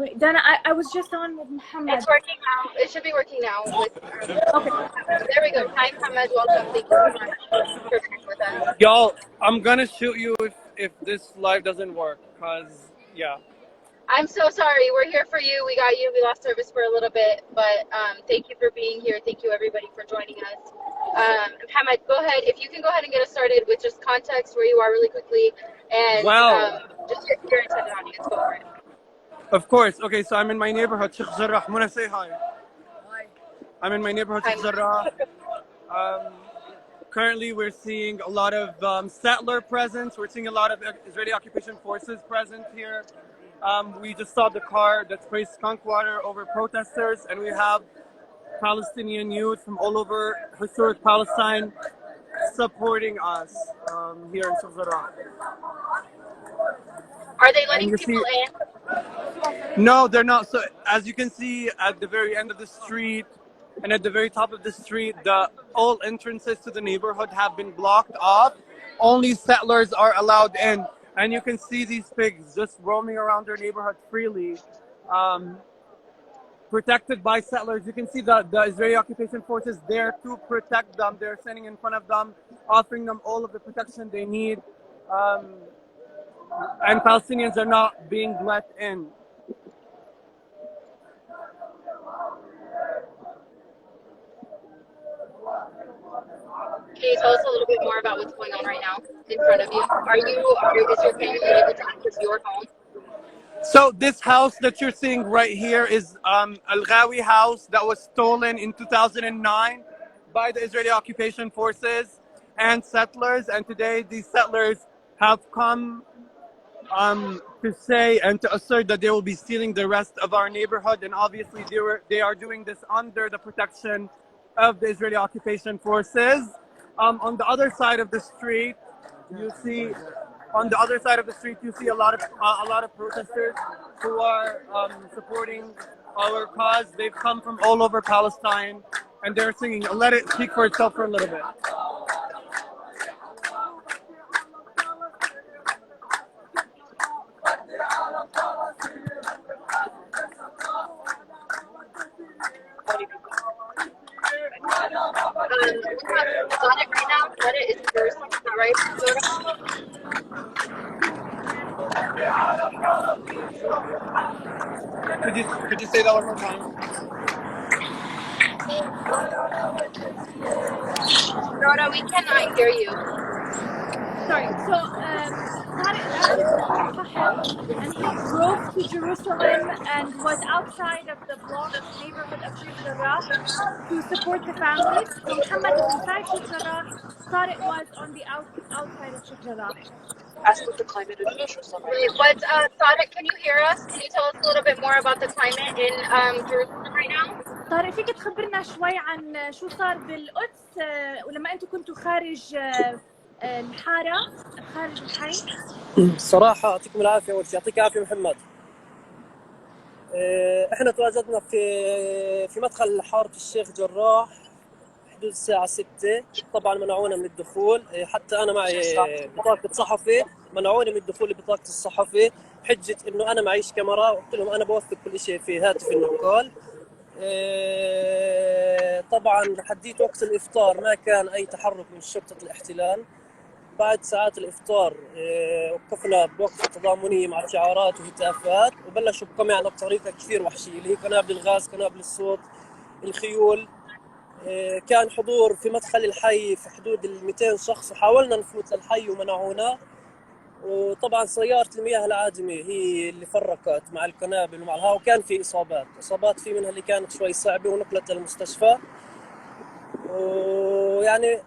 Wait, Dana, I was just on with Muhammad. It's working now. It should be working now. Okay. There we go. Hi, Muhammad. Welcome. Thank you so much for being with us. Y'all, I'm gonna shoot you if this live doesn't work, cause yeah. I'm so sorry. We're here for you. We got you. We lost service for a little bit, but thank you for being here. Thank you, everybody, for joining us. Muhammad, go ahead. If you can go ahead and get us started with just context, where you are really quickly, and just your intended audience. Go for it. Of course. Okay, so I'm in my neighborhood, Sheikh Jarrah. Muna, say hi. Hi. I'm in my neighborhood, Sheikh Jarrah. Currently, we're seeing a lot of settler presence. We're seeing a lot of Israeli occupation forces present here. We just saw the car that sprayed skunk water over protesters, and we have Palestinian youth from all over historic Palestine supporting us here in Sheikh Jarrah. Are they letting people in? No, they're not. So as you can see at the very end of the street and at the very top of the street, all entrances to the neighborhood have been blocked off. Only settlers are allowed in. And you can see these pigs just roaming around their neighborhood freely, protected by settlers. You can see the Israeli occupation forces there to protect them. They're standing in front of them, offering them all of the protection they need. And Palestinians are not being let in. Can you tell us a little bit more about what's going on right now in front of you? Is your family able to access your home? So this house that you're seeing right here is Al-Ghawi house that was stolen in 2009 by the Israeli occupation forces and settlers. And today these settlers have come to say and to assert that they will be stealing the rest of our neighborhood. And obviously they are doing this under the protection of the Israeli occupation forces. On the other side of the street, you see a lot of protesters who are supporting our cause. They've come from all over Palestine, and they're singing. Let it speak for itself for a little bit. On it right now. Let it is Jerusalem, is that right? Could you say that one more time? Rhoda, we cannot hear you. Sorry. So Tariq actually support Fahim, and he drove to Jerusalem and was outside of the blocked neighborhood of Sheikh Jarrah to support the families. So Muhammad is inside Sheikh Jarrah. Tariq was on the outside of Sheikh Jarrah. As with the climate in Jerusalem. But Tariq, can you hear us? Can you tell us a little bit more about the climate in Jerusalem right now? طارق فيك تخبرنا شوي عن شو صار بالقدس ولما انتم كنتوا خارج الحارة خارج الحي؟ صراحة يعطيكم العافية أول شيء، يعطيك العافية محمد. احنا تواجدنا في مدخل حارة الشيخ جراح حدود الساعة 6. طبعا منعونا من الدخول، حتى أنا معي بطاقة صحفي، منعوني من الدخول ببطاقة الصحفي بحجة إنه أنا معيش كاميرا، وقلت لهم أنا بوثق كل شيء في هاتف النقال. طبعا حديت وقت الإفطار ما كان أي تحرك من شرطة الاحتلال. بعد ساعات الإفطار وقفنا بوقفة تضامنية مع شعارات وهتافات، وبلشوا بقمعنا بطريقة كثير وحشية اللي هي قنابل الغاز، قنابل الصوت، الخيول. كان حضور في مدخل الحي في حدود 200 شخص، وحاولنا نفوت للحي ومنعونا. وطبعا سيارة المياه العادمة هي اللي فرقت مع القنابل ومع الهواء، وكان في إصابات في منها اللي كانت شوي صعبة ونقلت للمستشفى. ويعني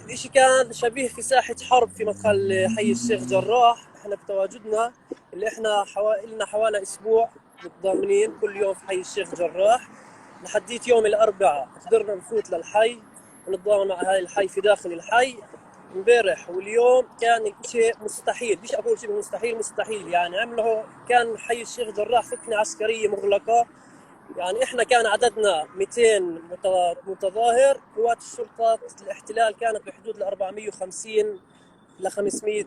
الإشي كان شبيه في ساحة حرب في مدخل حي الشيخ جراح. احنا بتواجدنا اللي احنا لنا حوالي أسبوع متضامنين كل يوم في حي الشيخ جراح، لحديت يوم الأربعاء قدرنا نفوت للحي ونتضامن مع هاي الحي في داخل الحي. امبارح واليوم كان شيء مستحيل، مش أقول شيء مستحيل يعني عمله. كان حي الشيخ جراح فتنة عسكرية مغلقة، يعني احنا كان عددنا 200 متظاهر، قوات الشرطة الاحتلال كانت بحدود 450 ل 500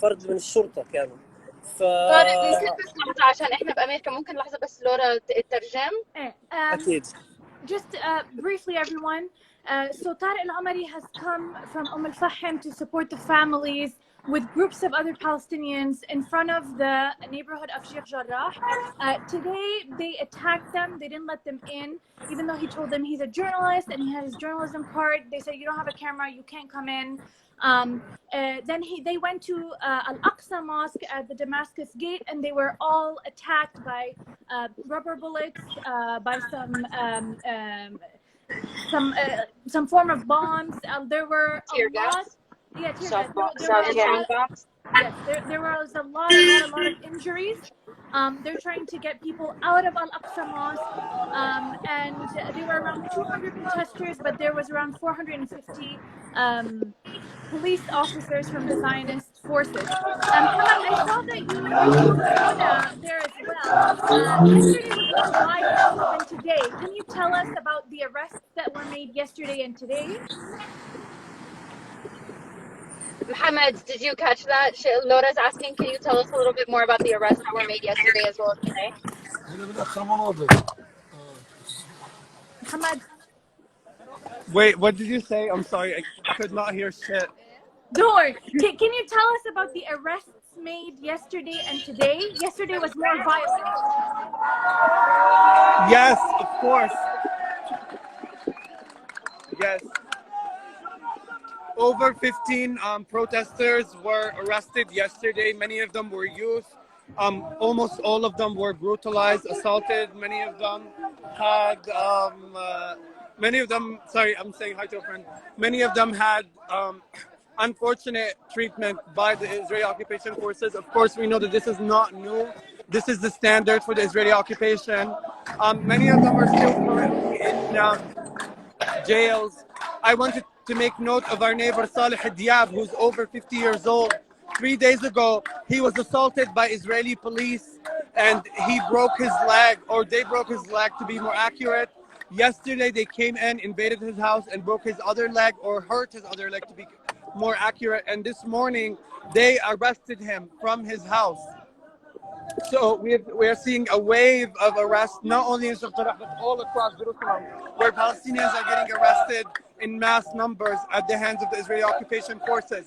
فرد من الشرطة كانوا. ف طارق ممكن بس لحظة عشان احنا بأمريكا، ممكن لحظة بس لورا تترجم. اكيد. Just briefly, everyone. So Tariq Al-Amari has come from Al-Fahim to support the families with groups of other Palestinians in front of the neighborhood of Sheikh Jarrah. Today, they attacked them. They didn't let them in, even though he told them he's a journalist and he had his journalism card. They said, you don't have a camera, you can't come in. Then they went to Al-Aqsa Mosque at the Damascus Gate, and they were all attacked by rubber bullets, by some form of bombs. There were a Tear lot. gas. Yeah, tear gas. There were a And lot. bombs. Yes, there was a lot of injuries. They're trying to get people out of Al-Aqsa Mosque, and there were around 200 protesters, but there was around 450 police officers from the Zionist forces. Hamad, I saw that you took Mona there as well. Yesterday was more violent than today. Can you tell us about the arrests that were made yesterday and today? Mohammed, did you catch that? Laura's asking, can you tell us a little bit more about the arrests that were made yesterday as well as today? Hamad, Wait, what did you say? I'm sorry, I could not hear shit. don't worry. Can you tell us about the arrests made yesterday and today? Yesterday was more violent. Yes, of course. Yes. Over 15 protesters were arrested yesterday. Many of them were youth. Almost all of them were brutalized, assaulted. Many of them had, many of them, sorry, I'm saying hi to a friend. Many of them had unfortunate treatment by the Israeli occupation forces. Of course, we know that this is not new. This is the standard for the Israeli occupation. Many of them are still currently in jails. I wanted to make note of our neighbor Saleh Diab, who's over 50 years old. 3 days ago, he was assaulted by Israeli police and he broke his leg, or they broke his leg to be more accurate. Yesterday, they came in, invaded his house, and broke his other leg, or hurt his other leg to be more accurate. And this morning, they arrested him from his house. So we're seeing a wave of arrests, not only in Sheikh Jarrah, but all across Jerusalem, where Palestinians are getting arrested in mass numbers at the hands of the Israeli occupation forces.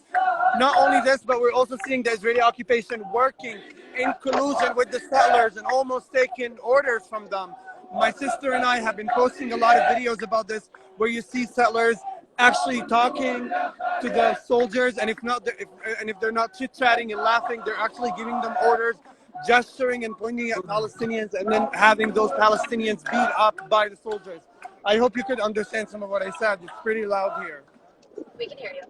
Not only this, but we're also seeing the Israeli occupation working in collusion with the settlers and almost taking orders from them. My sister and I have been posting a lot of videos about this, where you see settlers actually talking to the soldiers, and if they're not chit-chatting and laughing, they're actually giving them orders, gesturing and pointing at Palestinians, and then having those Palestinians beat up by the soldiers. I hope you could understand some of what I said. It's pretty loud here. We can hear you.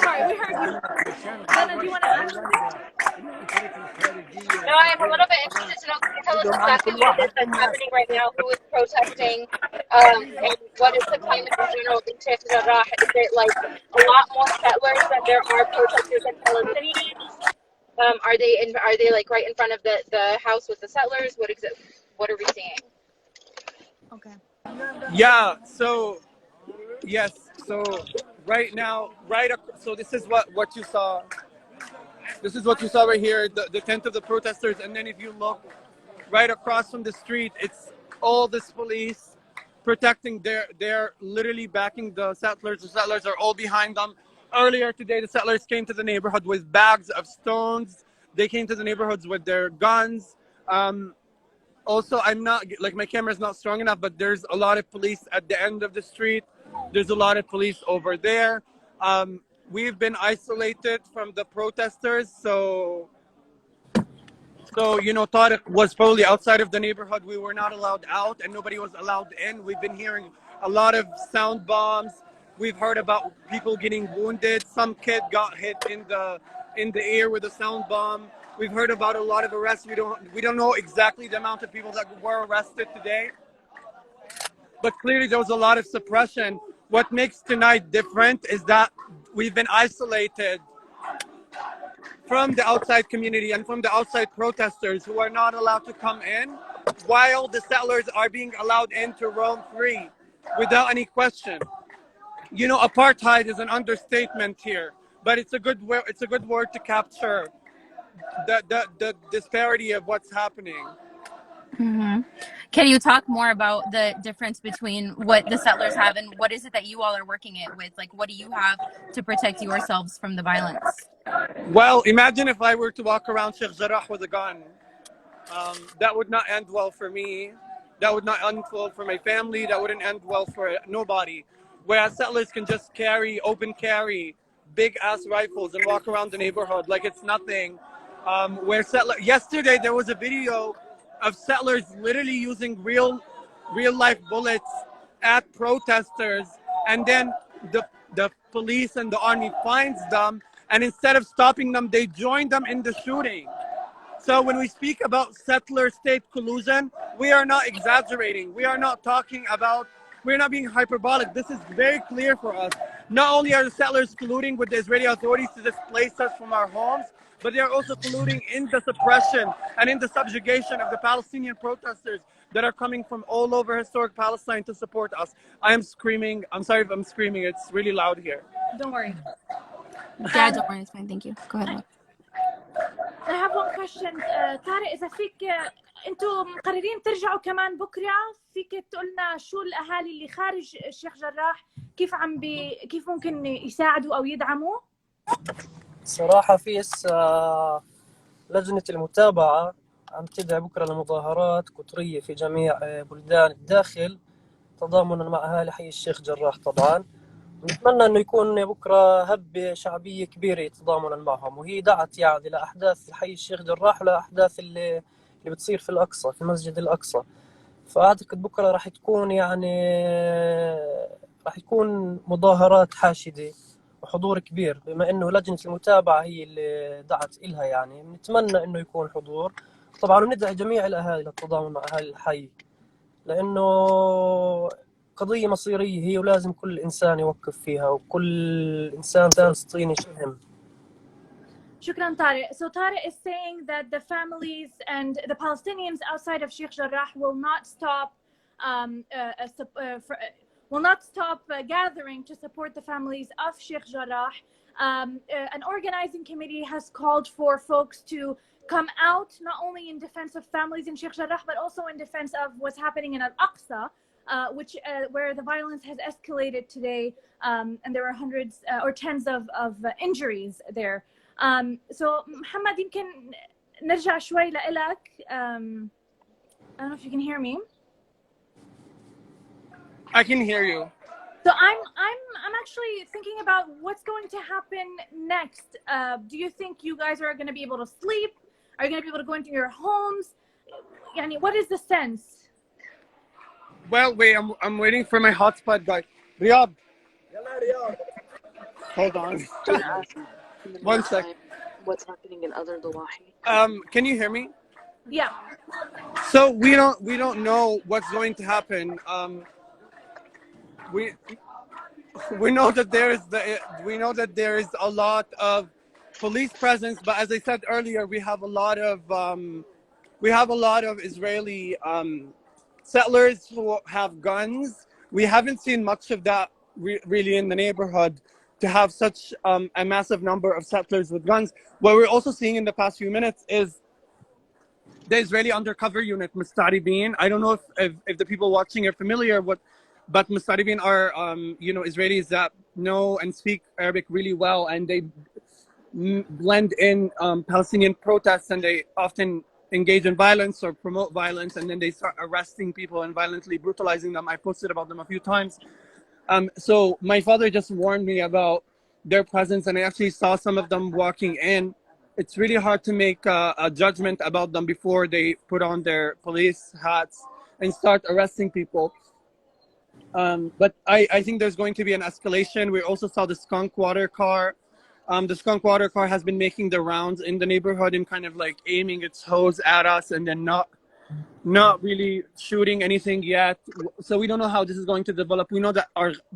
Sorry, we heard you. Dana, do you want to add something? No, I'm a little bit interested to know. Can you tell us exactly what it is that's happening right now? Who is protesting? And what is the climate in general in Sheikh Jarrah? Is it like a lot more settlers than there are protesters and Palestinians? Are they like right in front of the house with the settlers? What are we seeing? Okay. Yeah. So yes. So right now, so this is what you saw. This is what you saw right here, the tent of the protesters. And then if you look right across from the street, it's all this police protecting. They're literally backing the settlers. The settlers are all behind them. Earlier today, the settlers came to the neighborhood with bags of stones. They came to the neighborhoods with their guns. Also, I'm not, like, my camera is not strong enough, but there's a lot of police at the end of the street. There's a lot of police over there. We've been isolated from the protesters, so Tariq was probably outside of the neighborhood. We were not allowed out, and nobody was allowed in. We've been hearing a lot of sound bombs. We've heard about people getting wounded. Some kid got hit in the ear with a sound bomb. We've heard about a lot of arrests. We don't know exactly the amount of people that were arrested today, but clearly there was a lot of suppression. What makes tonight different is that we've been isolated from the outside community and from the outside protesters who are not allowed to come in, while the settlers are being allowed in to roam free without any question. you know, apartheid is an understatement here, but it's a good word. It's a good word to capture the disparity of what's happening. Mm-hmm. Can you talk more about the difference between what the settlers have and what is it that you all are working it with? Like, what do you have to protect yourselves from the violence? Well, imagine if I were to walk around Sheikh Jarrah with a gun. That would not end well for me. That would not end well for my family. That wouldn't end well for nobody. Whereas settlers can just open carry, big ass rifles and walk around the neighborhood like it's nothing. Yesterday there was a video of settlers literally using real life bullets at protesters, and then the police and the army finds them, and instead of stopping them, they join them in the shooting. So when we speak about settler-state collusion, we are not exaggerating. We're not being hyperbolic. This is very clear for us. Not only are the settlers colluding with the Israeli authorities to displace us from our homes, but they are also colluding in the suppression and in the subjugation of the Palestinian protesters that are coming from all over historic Palestine to support us. I am screaming. I'm sorry if I'm screaming. It's really loud here. Don't worry. Yeah, don't worry, it's fine. Thank you. Go ahead. I have one question. طارق إذا فيك أنتم مقررين ترجعوا كمان بكرة، فيك تقولنا شو الأهالي اللي خارج الشيخ جراح كيف ممكن يساعدوا أو يدعموا؟ صراحة في لجنة المتابعة عم تدعي بكرة لمظاهرات قطرية في جميع بلدان الداخل تضامنا مع أهالي حي الشيخ جراح. طبعا نتمنى أنه يكون بكرة هبة شعبية كبيرة تضامنا معهم، وهي دعت يعني لأحداث حي الشيخ جراح ولأحداث اللي بتصير في الأقصى في مسجد الأقصى. فأعتقد بكرة راح يكون مظاهرات حاشدة وحضور كبير، بما أنه لجنة المتابعة هي اللي دعت إلها. يعني نتمنى أنه يكون حضور طبعا، وندعي جميع الأهالي للتضامن مع أهالي الحي، لأنه قضية مصيرية هي ولازم كل إنسان يوقف فيها وكل إنسان فلسطيني شهم. شكرا طارق. So Tariq is saying that the families and the Palestinians outside of Sheikh Jarrah will not stop gathering to support the families of Sheikh Jarrah. An organizing committee has called for folks to come out not only in defense of families in Sheikh Jarrah, but also in defense of what's happening in Al-Aqsa, where the violence has escalated today, and there are hundreds or tens of injuries there. So محمد يمكن نرجع شوي لإلك. I don't know if you can hear me. I can hear you. So I'm actually thinking about what's going to happen next. Do you think you guys are going to be able to sleep? Are you going to be able to go into your homes? Yani, what is the sense? Well, wait, I'm waiting for my hotspot guy. Riyadh. Hold on. One sec. What's happening in other Dawahi? Can you hear me? Yeah. So we don't know what's going to happen. We know that there is a lot of police presence, but as I said earlier, we have a lot of Israeli settlers who have guns. We haven't seen much of that really in the neighborhood, to have such a massive number of settlers with guns. What we're also seeing in the past few minutes is the Israeli undercover unit, Mustaribin. I don't know if the people watching are familiar with, but Mustaribin are Israelis that know and speak Arabic really well, and they blend in Palestinian protests, and they often engage in violence or promote violence, and then they start arresting people and violently brutalizing them. I posted about them a few times. So my father just warned me about their presence, and I actually saw some of them walking in. It's really hard to make a judgment about them before they put on their police hats and start arresting people. But I think there's going to be an escalation. We also saw the skunk water car. The skunk water car has been making the rounds in the neighborhood and kind of like aiming its hose at us, and then not really shooting anything yet. So we don't know how this is going to develop. We know that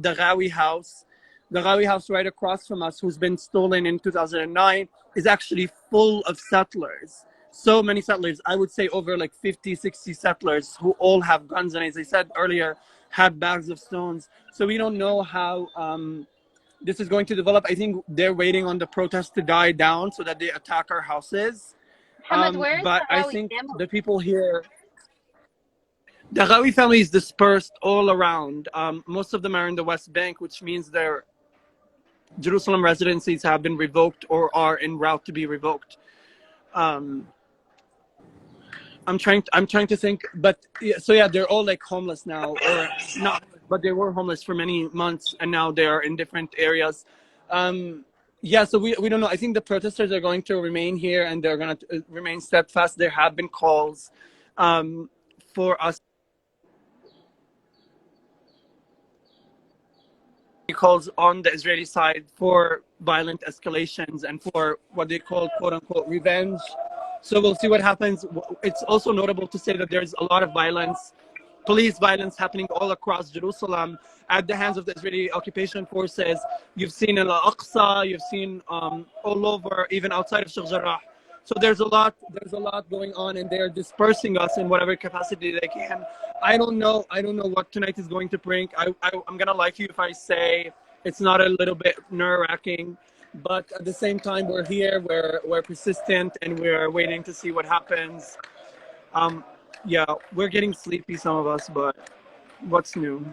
the Ghawi house right across from us, who's been stolen in 2009, is actually full of settlers. So many settlers, I would say over like 50, 60 settlers who all have guns. And as I said earlier, had bags of stones. So we don't know how this is going to develop. I think they're waiting on the protests to die down so that they attack our houses. Muhammad, where is But the I Ghawi think family? the people here, the Ghawi family is dispersed all around. Most of them are in the West Bank, which means their Jerusalem residencies have been revoked or are en route to be revoked. Um, I'm trying to think, but yeah, so yeah, they're all like homeless now, or not, but they were homeless for many months, and now they are in different areas. Yeah, so we don't know. I think the protesters are going to remain here, and they're going to remain steadfast. There have been calls for us, calls on the Israeli side for violent escalations and for what they call quote unquote revenge. So we'll see what happens. It's also notable to say that there's a lot of violence, police violence happening all across Jerusalem at the hands of the Israeli occupation forces. You've seen in Al-Aqsa, you've seen all over, even outside of Sheikh Jarrah. So there's a lot going on, and they're dispersing us in whatever capacity they can. I don't know what tonight is going to bring. I'm gonna lie to you if I say it's not a little bit nerve-wracking, but at the same time, we're here, we're persistent, and we're waiting to see what happens. Yeah, we're getting sleepy, some of us, but what's new?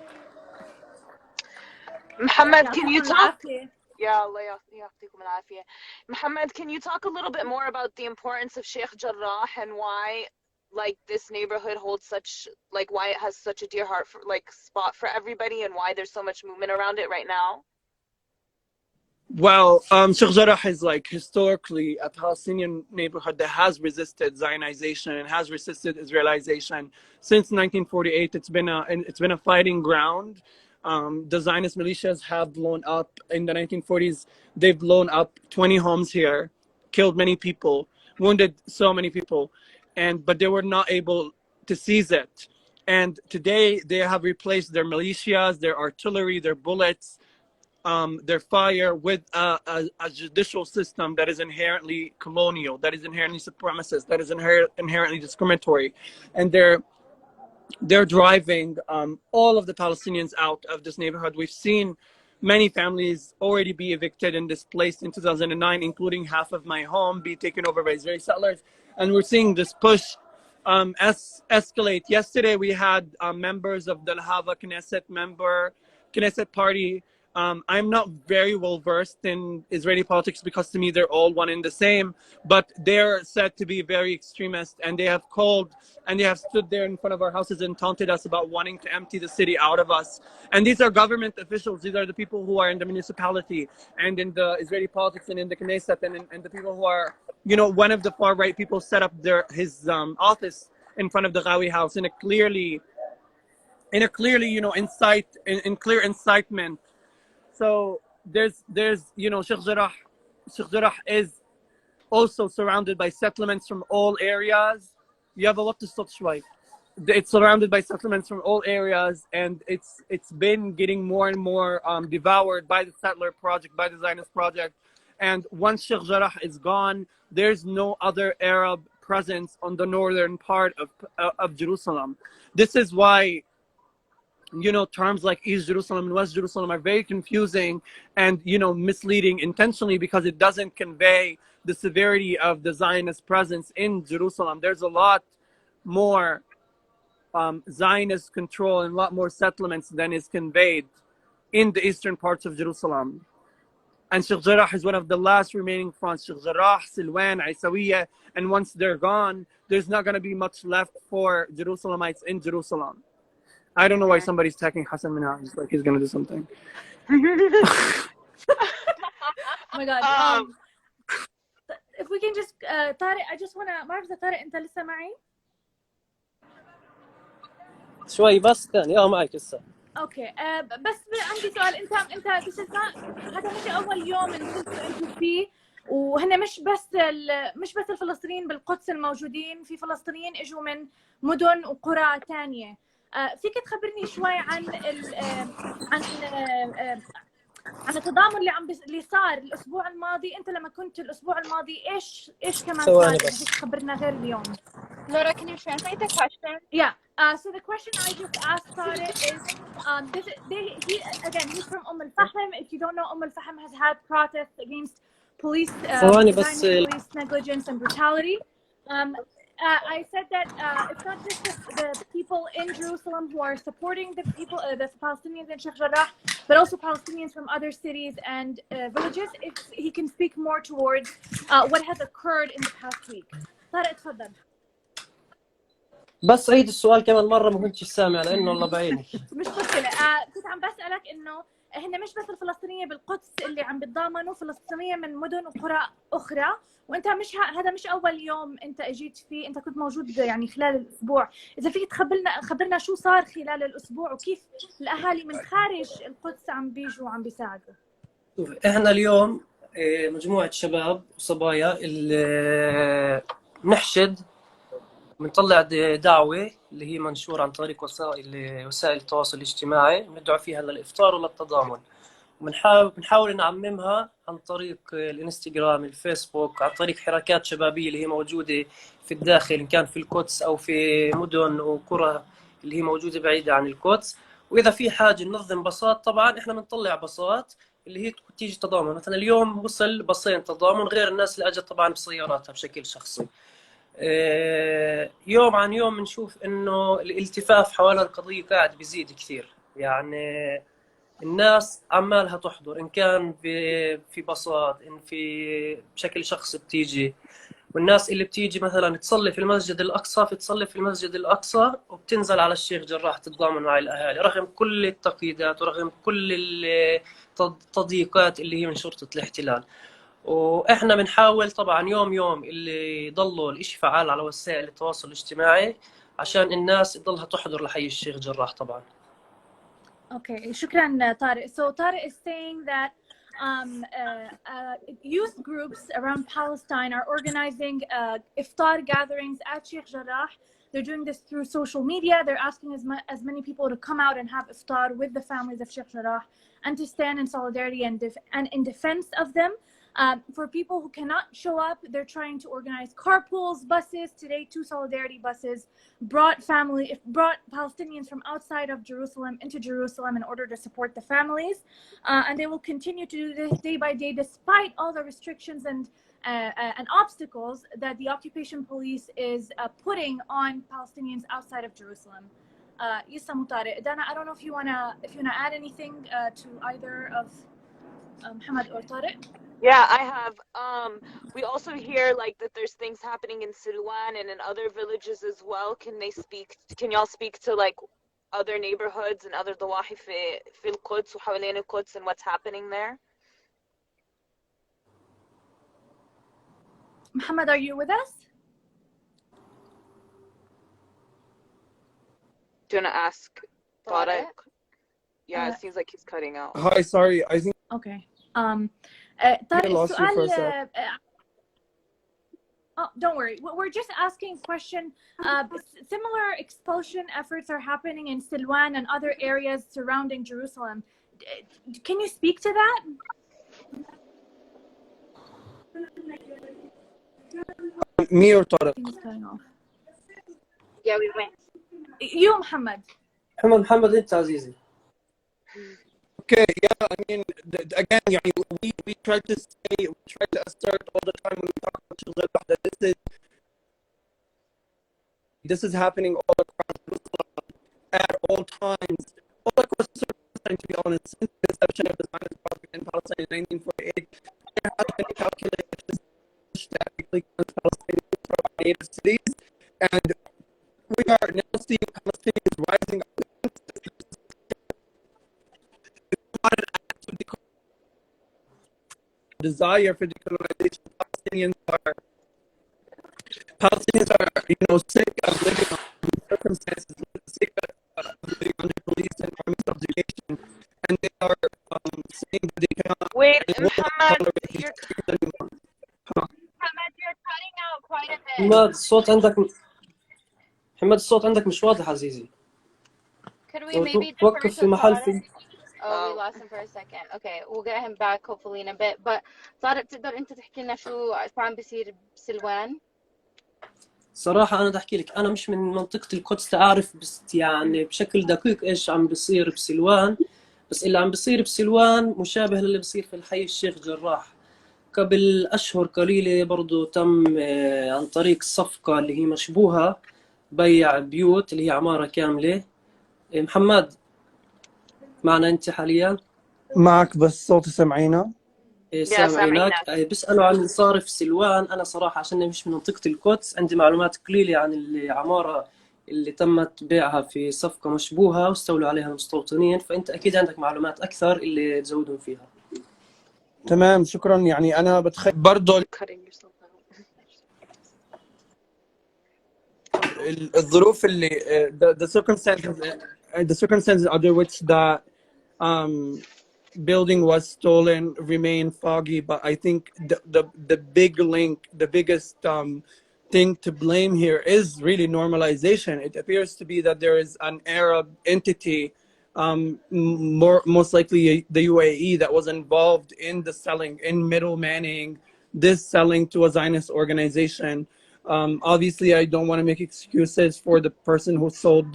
Muhammad, can you يعطيكم talk? العافية. Yeah, Allah يعطيكم العافية. Muhammad, can you talk a little bit more about the importance of Sheikh Jarrah and why, like, this neighborhood holds such, like, why it has such a dear heart for, like, spot for everybody, and why there's so much movement around it right now? Well, Sheikh Jarrah is like historically a Palestinian neighborhood that has resisted Zionization and has resisted Israelization since 1948. It's been a fighting ground. The Zionist militias have blown up in the 1940s. They've blown up 20 homes here, killed many people, wounded so many people, but they were not able to seize it. And today they have replaced their militias, their artillery, their bullets, their fire with a judicial system that is inherently colonial, that is inherently supremacist, that is inherently discriminatory, and they're driving all of the Palestinians out of this neighborhood. We've seen many families already be evicted and displaced in 2009, including half of my home be taken over by Israeli settlers, and we're seeing this push escalate. Yesterday, we had members of the Lahava Knesset party. I'm not very well versed in Israeli politics because to me they're all one and the same, but they're said to be very extremist, and they have called and they have stood there in front of our houses and taunted us about wanting to empty the city out of us. And these are government officials. These are the people who are in the municipality and in the Israeli politics and in the Knesset, and the people who are, one of the far right people set up his office in front of the Ghawi house in a clearly, in clear incitement. So there's Sheikh Jarrah is also surrounded by settlements from all areas. You have a lot to stop شوي. It's surrounded by settlements from all areas, and it's been getting more and more devoured by the settler project, by the Zionist project. And once Sheikh Jarrah is gone, there's no other Arab presence on the northern part of Jerusalem. This is why terms like East Jerusalem and West Jerusalem are very confusing and misleading intentionally, because it doesn't convey the severity of the Zionist presence in Jerusalem. There's a lot more Zionist control and a lot more settlements than is conveyed in the eastern parts of Jerusalem. And Sheikh Jarrah is one of the last remaining fronts. Sheikh Jarrah, Silwan, Isawiyah, and once they're gone, there's not going to be much left for Jerusalemites in Jerusalem. I don't know why somebody's attacking Hassan Minhaj, like he's gonna do something. Oh my god. If we can just طارق, I just wanna ما اعرف اذا طارق انت لسه معي؟ شوي بس ثاني معك هسه. اوكي بس عندي سؤال. انت this is not هذا مش اول يوم نزلتوا انتوا فيه، وهن مش بس الفلسطينيين بالقدس الموجودين، في فلسطينيين اجوا من مدن وقرى ثانيه. فيك تخبرني شوي عن عن التضامن اللي صار الاسبوع الماضي. انت لما كنت الاسبوع الماضي ايش كمان ثواني صار؟ اذا بس. فيك تخبرنا غير اليوم. Laura, can you translate the question? Yeah. So the question I just asked Tariq is, he's from Al Fahm. If you don't know, Al Fahm has had protests against police, ثواني بس. police negligence and brutality. I said that it's not just the people in Jerusalem who are supporting the people, the Palestinians in Sheikh Jarrah, but also Palestinians from other cities and villages. If he can speak more towards what has occurred in the past week. Tariq, تفضل. بس عيد السؤال كمان مرة، ما كنتش سامع لأنه الله بعينك. مش مشكلة. كنت عم بسألك إنه هن مش بس الفلسطينية بالقدس اللي عم بتضامنوا، فلسطينية من مدن وقرى أخرى، وأنت مش هذا مش أول يوم أنت أجيت فيه، أنت كنت موجود يعني خلال الأسبوع. إذا فيك خبرنا شو صار خلال الأسبوع وكيف الأهالي من خارج القدس عم بيجوا وعم بيساعدوا. إحنا اليوم مجموعة شباب وصبايا اللي نحشد بنطلع دعوة اللي هي منشورة عن طريق وسائل التواصل الاجتماعي، ندعو فيها للإفطار وللتضامن. بنحاول نعممها عن طريق الانستغرام، الفيسبوك، عن طريق حركات شبابية اللي هي موجودة في الداخل، إن كان في القدس أو في مدن وقرى اللي هي موجودة بعيدة عن القدس. وإذا في حاجة ننظم باصات، طبعا إحنا بنطلع باصات اللي هي تيجي تضامن. مثلا اليوم وصل باصين تضامن، غير الناس اللي أجت طبعا بسياراتها بشكل شخصي. يوم عن يوم بنشوف انه الالتفاف حول القضيه قاعد بيزيد كثير. يعني الناس عمالها تحضر، ان كان في باصات، ان في بشكل شخصي بتيجي. والناس اللي بتيجي مثلا تصلي في المسجد الاقصى بتصلي في المسجد الاقصى وبتنزل على الشيخ جراح تتضامن مع الاهالي، رغم كل التقييدات ورغم كل التضييقات اللي هي من شرطه الاحتلال. واحنا بنحاول طبعا يوم اللي يضلوا الاشي فعال على وسائل التواصل الاجتماعي عشان الناس تضلها تحضر لحي الشيخ جراح طبعا. Okay, شكرا طارق. So Tariq is saying that youth groups around Palestine are organizing iftar gatherings at Sheikh Jarrah. They're doing this through social media. They're asking as many people to come out and have iftar with the families of Sheikh Jarrah and to stand in solidarity and in defense of them. For people who cannot show up, they're trying to organize carpools, buses. Today, 2 solidarity buses brought Palestinians from outside of Jerusalem into Jerusalem in order to support the families. And they will continue to do this day by day, despite all the restrictions and obstacles that the occupation police is putting on Palestinians outside of Jerusalem. Yissam Tariq, Dana, I don't know if you wanna add anything to either of Muhammad or Tariq. Yeah, I have. We also hear like that there's things happening in Silwan and in other villages as well. Can y'all speak to like other neighborhoods and other ضواحي في القدس وحوالين القدس and what's happening there? Muhammad, are you with us? Do you want to ask Tariq? Yeah, it seems like he's cutting out. Hi, sorry, I think. Okay. طارق السؤال don't worry, we're just asking a question. Similar expulsion efforts are happening in Silwan and other areas surrounding Jerusalem. Can you speak to that? Me or Tariq? Yeah, we went. You, Muhammad. محمد انت عزيزي. Okay, yeah, I mean, again, we try to assert all the time when we talk about children that this is happening all across Jerusalem at all times, all across Palestine, to be honest, since the inception of the Zionist project in Palestine in 1948. There has been calculations that Palestinians from native cities, and we are now seeing Palestinians rising up. Desire for decolonization. Palestinians are sick of living under circumstances, sick of living under police and army subjugation, and they are saying that they cannot. Wait, Muhammad, Muhammad, you're cutting out quite a bit. محمد الصوت عندك مش واضح عزيزي. Could we maybe توقف في محل في Oh, we lost him for a second. Okay, we'll get him back hopefully in a bit. But طارق تقدر انت تحكي لنا شو عم بيصير بسلوان؟ صراحة أنا بدي أحكي لك، أنا مش من منطقة القدس تعرف بس يعني بشكل دقيق إيش عم بصير بسلوان، بس اللي عم بصير بسلوان مشابه للي بصير في الحي الشيخ جراح. قبل أشهر قليلة برضو تم عن طريق صفقة اللي هي مشبوهة بيع بيوت اللي هي عمارة كاملة. محمد معنا أنت حاليا؟ معك بس صوتي سمعينا. سامعينك. بيسألوا عن اللي صار في سلوان. أنا صراحة عشان مش من منطقة القدس عندي معلومات قليلة عن العمارة اللي تمت بيعها في صفقة مشبوهة واستولوا عليها المستوطنين، فأنت أكيد عندك معلومات أكثر اللي تزودهم فيها. تمام، شكرا. يعني أنا بتخيل برضه الظروف اللي the circumstances under which the building was stolen remain foggy, but I think the big link, the biggest thing to blame here is really normalization. It appears to be that there is an Arab entity, most likely the UAE, that was involved in the selling, in middlemaning this selling to a Zionist organization. Obviously, I don't want to make excuses for the person who sold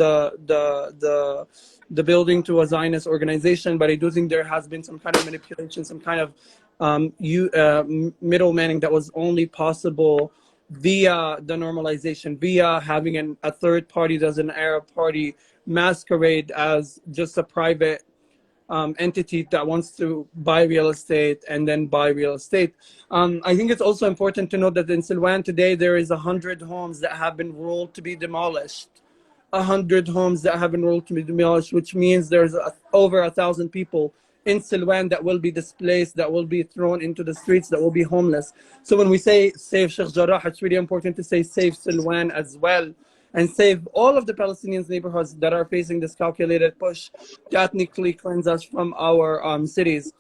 the building to a Zionist organization, but I do think there has been some kind of manipulation, some kind of middlemaning that was only possible via the normalization, via having a third party that's an Arab party masquerade as just a private entity that wants to buy real estate and then buy real estate. I think it's also important to note that in Silwan today, there is 100 homes that have been ruled to be demolished. 100 homes that have been ruled to be demolished, which means there's over 1,000 people in Silwan that will be displaced, that will be thrown into the streets, that will be homeless. So when we say save Sheikh Jarrah, it's really important to say save Silwan as well, and save all of the Palestinians' neighborhoods that are facing this calculated push to ethnically cleanse us from our cities.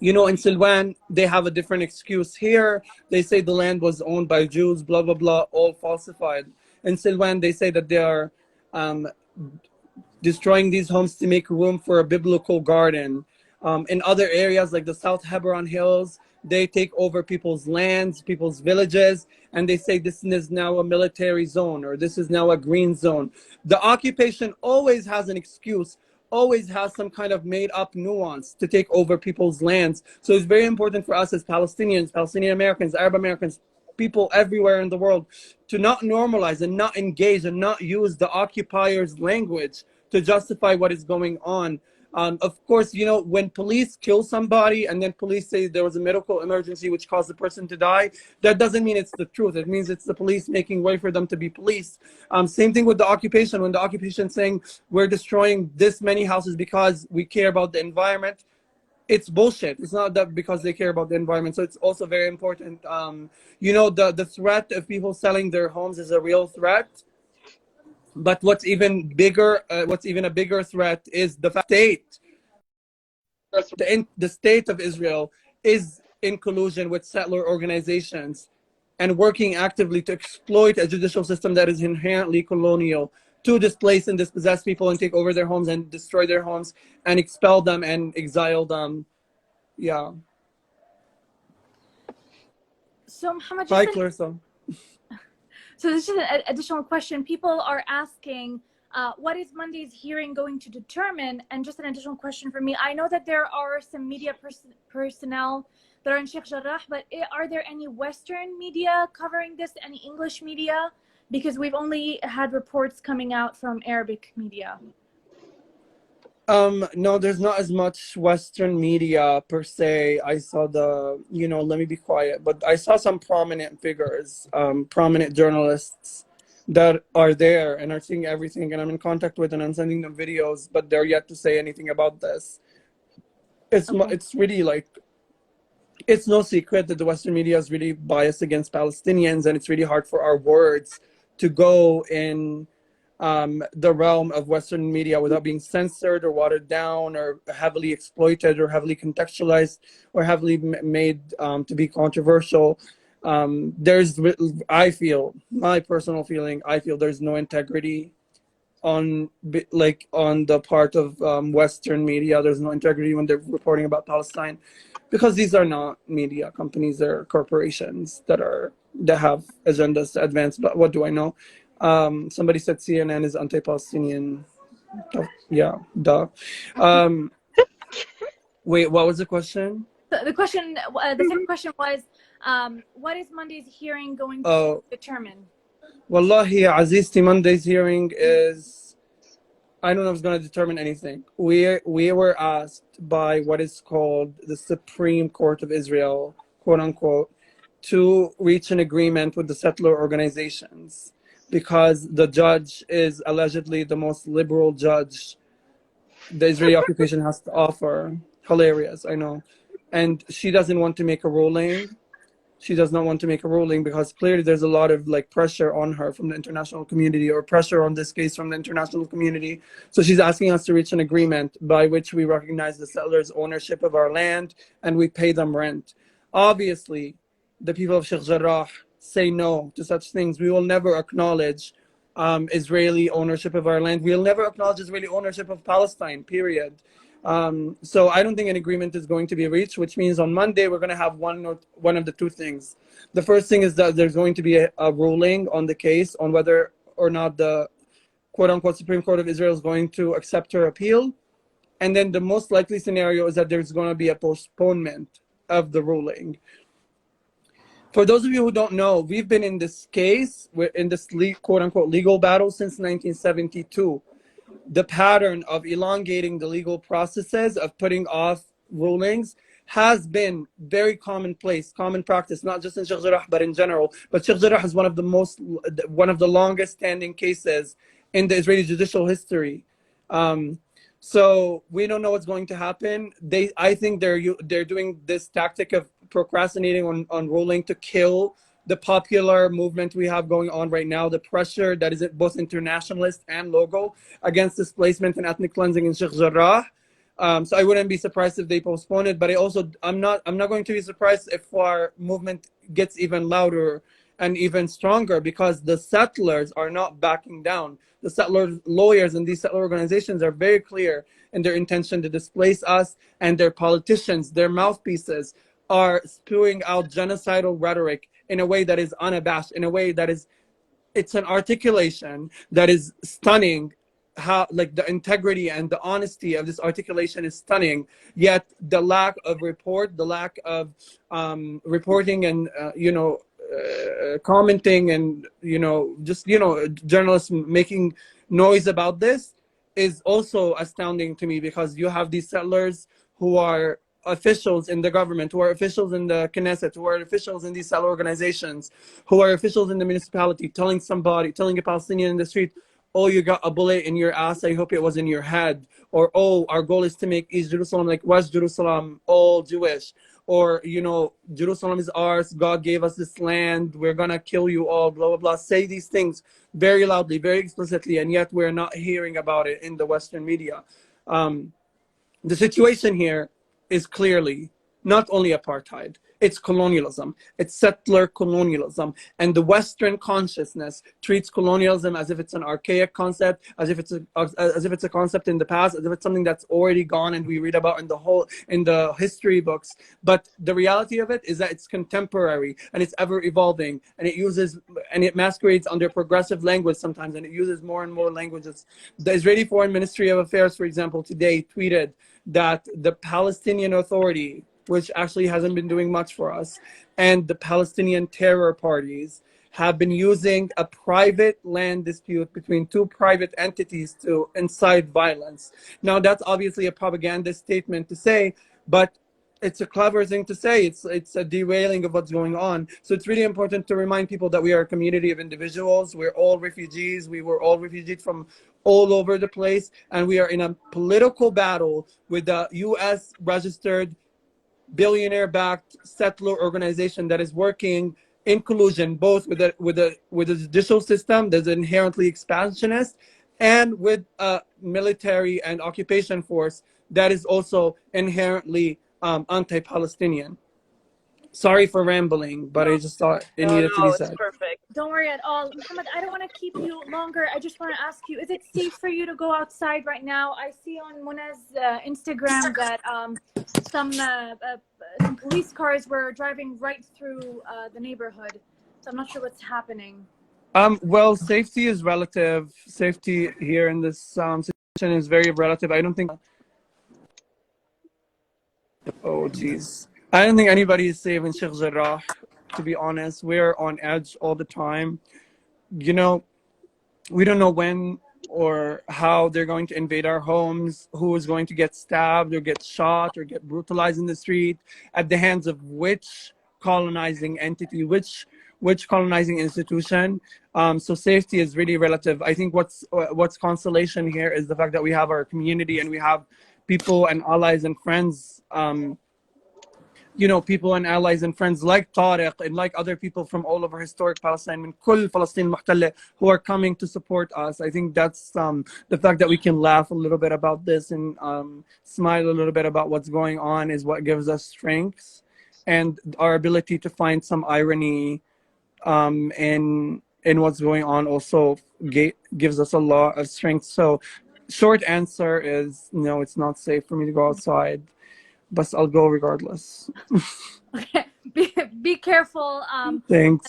You know, in Silwan, they have a different excuse. Here, they say the land was owned by Jews, blah, blah, blah, all falsified. In Silwan, they say that they are destroying these homes to make room for a biblical garden. In other areas like the South Hebron Hills, they take over people's lands, people's villages, and they say this is now a military zone or this is now a green zone. The occupation always has an excuse, always has some kind of made up nuance to take over people's lands. So it's very important for us as Palestinians, Palestinian Americans, Arab Americans, people everywhere in the world to not normalize and not engage and not use the occupier's language to justify what is going on. Of course, you know, when police kill somebody and then police say there was a medical emergency which caused the person to die, that doesn't mean it's the truth. It means it's the police making way for them to be policed. Same thing with the occupation. When the occupation saying we're destroying this many houses because we care about the environment, it's bullshit. It's not that because they care about the environment. So it's also very important. You know, the threat of people selling their homes is a real threat. But what's even bigger, what's even a bigger threat is the state. The state of Israel is in collusion with settler organizations and working actively to exploit a judicial system that is inherently colonial to displace and dispossess people and take over their homes and destroy their homes and expel them and exile them. Yeah. So Muhammad, Hi, Clarissa. So this is an additional question. People are asking, what is Monday's hearing going to determine? And just an additional question for me. I know that there are some media personnel that are in Sheikh Jarrah, but are there any Western media covering this, any English media? Because we've only had reports coming out from Arabic media. No, there's not as much Western media per se. I saw let me be quiet, but I saw some prominent figures, prominent journalists that are there and are seeing everything, and I'm in contact with and I'm sending them videos, but they're yet to say anything about this. It's really like, it's no secret that the Western media is really biased against Palestinians, and it's really hard for our words to go in the realm of Western media without being censored or watered down or heavily exploited or heavily contextualized or heavily made to be controversial. I feel, my personal feeling, I feel there's no integrity on the part of Western media. There's no integrity when they're reporting about Palestine, because these are not media companies; they're corporations that have agendas to advance. But what do I know? Somebody said CNN is anti-Palestinian. Oh, yeah, duh. Um, wait, what was the question? The question, the second question was, what is Monday's hearing going to Oh, determine? Wallahi, Azizti, Monday's hearing is, I don't know if it's going to determine anything. We were asked by what is called the Supreme Court of Israel, quote unquote, to reach an agreement with the settler organizations, because the judge is allegedly the most liberal judge the Israeli occupation has to offer. Hilarious, I know. And she doesn't want to make a ruling. She does not want to make a ruling because clearly there's a lot of like pressure on her from the international community, or pressure on this case from the international community. So she's asking us to reach an agreement by which we recognize the settlers' ownership of our land and we pay them rent. Obviously, the people of Sheikh Jarrah say no to such things. We will never acknowledge Israeli ownership of our land. We'll never acknowledge Israeli ownership of Palestine, period. So I don't think an agreement is going to be reached, which means on Monday we're going to have one of the two things. The first thing is that there's going to be a ruling on the case on whether or not the quote-unquote Supreme Court of Israel is going to accept her appeal. And then the most likely scenario is that there's going to be a postponement of the ruling. For those of you who don't know, we've been in this case, we're in this quote-unquote legal battle since 1972. The pattern of elongating the legal processes, of putting off rulings, has been very commonplace, common practice, not just in Sheikh Jarrah, but in general. But Sheikh Jarrah is one of the longest standing cases in the Israeli judicial history. So we don't know what's going to happen. I think they're doing this tactic of procrastinating on ruling to kill the popular movement we have going on right now, the pressure that is both internationalist and local against displacement and ethnic cleansing in Sheikh Jarrah. So I wouldn't be surprised if they postpone it, but I'm not going to be surprised if our movement gets even louder and even stronger, because the settlers are not backing down. The settler lawyers and these settler organizations are very clear in their intention to displace us, and their politicians, their mouthpieces, are spewing out genocidal rhetoric in a way that is unabashed, in a way that it's an articulation that is stunning. How, like, the integrity and the honesty of this articulation is stunning, yet the lack of the lack of reporting and commenting, and journalists making noise about this is also astounding to me, because you have these settlers who are officials in the government, who are officials in the Knesset, who are officials in these settler organizations, who are officials in the municipality, telling a Palestinian in the street, oh, you got a bullet in your ass, I hope it was in your head. Or, oh, our goal is to make East Jerusalem like West Jerusalem, all Jewish. Or, Jerusalem is ours, God gave us this land, we're gonna kill you all, blah, blah, blah. Say these things very loudly, very explicitly, and yet we're not hearing about it in the Western media. The situation here is clearly not only apartheid, it's colonialism, it's settler colonialism. And the Western consciousness treats colonialism as if it's an archaic concept, as if it's a concept in the past, as if it's something that's already gone and we read about in the history books. But the reality of it is that it's contemporary and it's ever evolving, and it masquerades under progressive language sometimes, and it uses more and more languages. The Israeli Foreign Ministry of Affairs, for example, today tweeted that the Palestinian Authority, which actually hasn't been doing much for us, and the Palestinian terror parties have been using a private land dispute between two private entities to incite violence. Now, that's obviously a propaganda statement to say, but it's a clever thing to say. It's a derailing of what's going on. So it's really important to remind people that we are a community of individuals. We're all refugees. We were all refugees from all over the place, and we are in a political battle with the U.S. registered billionaire-backed settler organization that is working in collusion both with the judicial system that's inherently expansionist, and with a military and occupation force that is also inherently anti-Palestinian. Sorry for rambling, but I just thought it needed to be it's said. perfect. Don't worry at all. Muhammad, I don't want to keep you longer. I just want to ask you, is it safe for you to go outside right now? I see on Muna's Instagram that some police cars were driving right through the neighborhood. So I'm not sure what's happening. Well, safety is relative. Safety here in this situation is very relative. I don't think. Oh, geez. I don't think anybody is safe in Sheikh Jarrah, to be honest. We're on edge all the time. You know, we don't know when or how they're going to invade our homes, who is going to get stabbed or get shot or get brutalized in the street, at the hands of which colonizing entity, which colonizing institution. So safety is really relative. I think what's consolation here is the fact that we have our community and we have people and allies and friends, people and allies and friends like Tariq and like other people from all over historic Palestine, من كل فلسطين المحتلة, who are coming to support us. I think that's the fact that we can laugh a little bit about this and smile a little bit about what's going on is what gives us strength, and our ability to find some irony in what's going on also gives us a lot of strength. So short answer is no, it's not safe for me to go outside, but I'll go regardless. Okay, be careful. Thanks.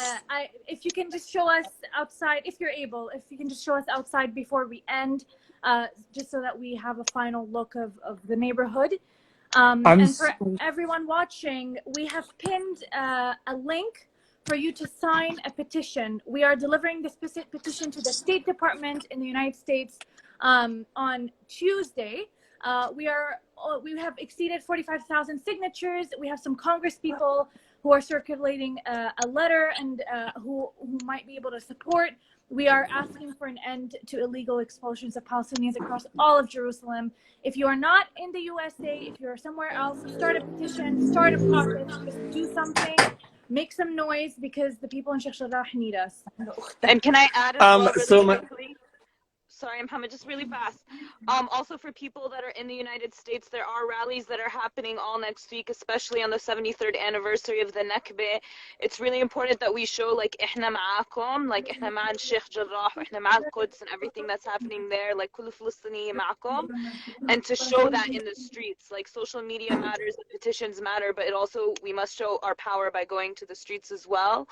If you can just show us outside, if you're able, if you can just show us outside before we end, just so that we have a final look of the neighborhood. And for everyone watching, we have pinned a link for you to sign a petition. We are delivering this petition to the State Department in the United States on Tuesday. We have exceeded 45,000 signatures. We have some Congress people who are circulating a letter and who might be able to support. We are asking for an end to illegal expulsions of Palestinians across all of Jerusalem. If you are not in the USA, if you're somewhere else, start a petition, start a protest, just do something, make some noise, because the people in Sheikh Jarrah need us. And can I add as well really quickly? Sorry, Mohammed, just really fast. Also for people that are in the United States, there are rallies that are happening all next week, especially on the 73rd anniversary of the Nakba. It's really important that we show like إحنا معاكم, like إحنا مع Sheikh Jarrah, إحنا مع Quds and everything that's happening there, like كل فلسطيني معكم, and to show that in the streets. Like social media matters, the petitions matter, but we must show our power by going to the streets as well.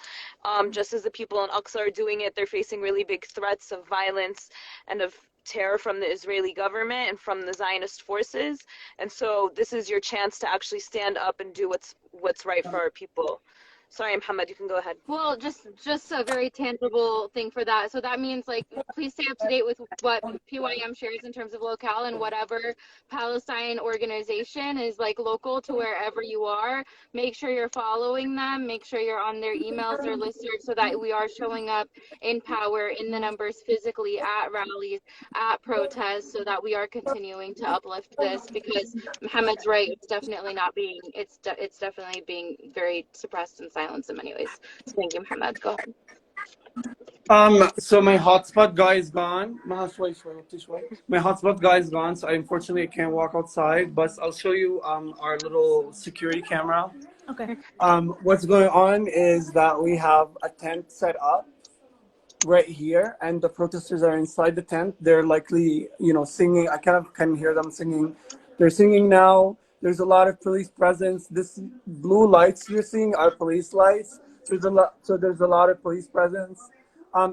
Just as the people in Aqsa are doing it, they're facing really big threats of violence and of terror from the Israeli government and from the Zionist forces. And so this is your chance to actually stand up and do what's right for our people. Sorry, Mohammed, you can go ahead. Well, just a very tangible thing for that. So that means, like, please stay up to date with what PYM shares in terms of locale, and whatever Palestine organization is like local to wherever you are. Make sure you're following them. Make sure you're on their emails or listserv, so that we are showing up in power, in the numbers, physically at rallies, at protests, so that we are continuing to uplift this. Because Mohammed's right, it's definitely not being. It's definitely being very suppressed and silence in many ways. So thank you, Mohammed. Go ahead. So my hotspot guy is gone. My hotspot guy is gone, so I unfortunately can't walk outside, but I'll show you our little security camera. Okay. What's going on is that we have a tent set up right here, and the protesters are inside the tent. They're likely, singing. I kind of can hear them singing. They're singing now. There's a lot of police presence. This blue lights you're seeing are police lights. So there's a lot of police presence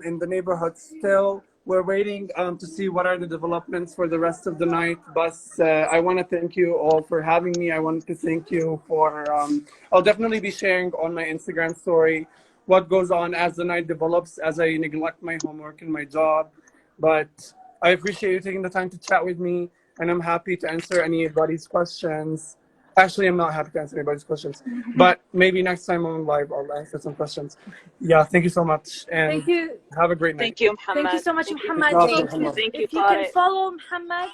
in the neighborhood still. We're waiting to see what are the developments for the rest of the night. But I want to thank you all for having me. I wanted to thank you for, I'll definitely be sharing on my Instagram story what goes on as the night develops, as I neglect my homework and my job. But I appreciate you taking the time to chat with me, and I'm happy to answer anybody's questions. Actually, I'm not happy to answer anybody's questions, but maybe next time I'm live, I'll answer some questions. Yeah, thank you so much, and thank you. Have a great night. Thank you, Muhammad. Thank you so much, Muhammad. Thank you, if you can follow Muhammad,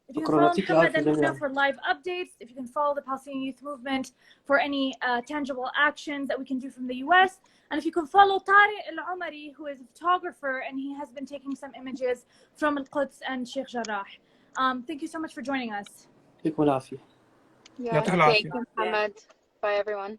and Muna for live updates, if you can follow the Palestinian Youth Movement for any tangible actions that we can do from the US, and if you can follow Tariq Al-Umari, who is a photographer, and he has been taking some images from Al-Quds and Sheikh Jarrah. Thank you so much for joining us. Yeah, thank you, Muhammad. Bye, everyone.